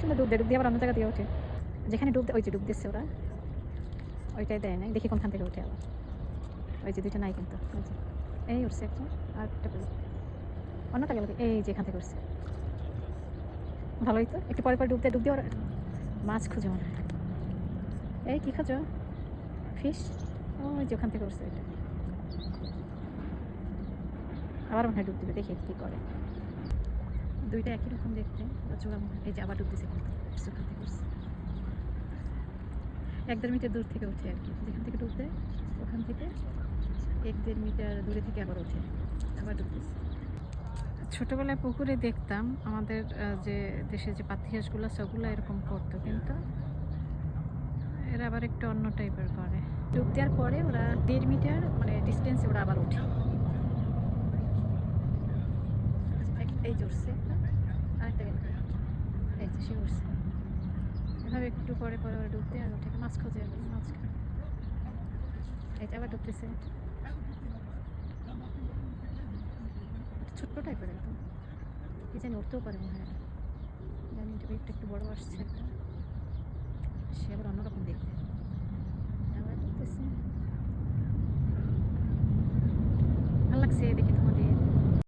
সুন্দর ডুব দিয়ে আবার অন্য জায়গা দিয়ে ওঠে, যেখানে ডুব ওই যে ডুব দিচ্ছে ওরা ওইটাই দেয় না, দেখি কোনখান থেকে ওঠে আবার। ওই যে দুইটা নাই কিন্তু, ওই যে এই উঠছে একটা, আর একটা অন্যটা গেল, এই যে এখান থেকে উঠছে। ভালোই তো, একটু পরে পরে ডুব দিয়ে ওরা মাছ খুঁজে মনে হয়। এই কী খাচ্ছ? ফিশ? ওই যে ওখান থেকে উঠছে ওইটা, আবার মনে হয় ডুব দিবে, দেখি কী করে। দুইটা একই রকম দেখতে, চোরা মনে হয়। এই যে আবার ডুব দিছে কিন্তু, ওখান থেকে উঠছে। 1-1.5 মিটার দূর থেকে ওঠে আর কি, যেখান থেকে ডুব দেয় ওখান থেকে 1-1.5 মিটার দূরে থেকে আবার ওঠে, আবার ডুব দিচ্ছে। ছোটোবেলায় পুকুরে দেখতাম আমাদের যে দেশে যে পাতি হাঁসগুলো সেগুলো এরকম করতো, কিন্তু এরা আবার একটু অন্য টাইপের করে। ডুব দেওয়ার পরে ওরা 1.5 মিটার মানে ডিস্টেন্সে ওরা আবার ওঠে। এই যে উঠছে আরেকটা গেল, এই যে সে উঠছে। এভাবে একটু পরে পরে ওরা ডুব দেয় আর ওঠে, মাছ খোঁজে আর কি, মাছ খায়। এই যে আবার ডুবতেছে, ছোট্ট টাইপের একদম, কি জানি উঠতেও পারে মনে হয়, জানি এটা একটু বড় আসছে একটা, সে আবার অন্যরকম দেখতে। আবার ডুবতেছে, ভালো লাগছে দেখে।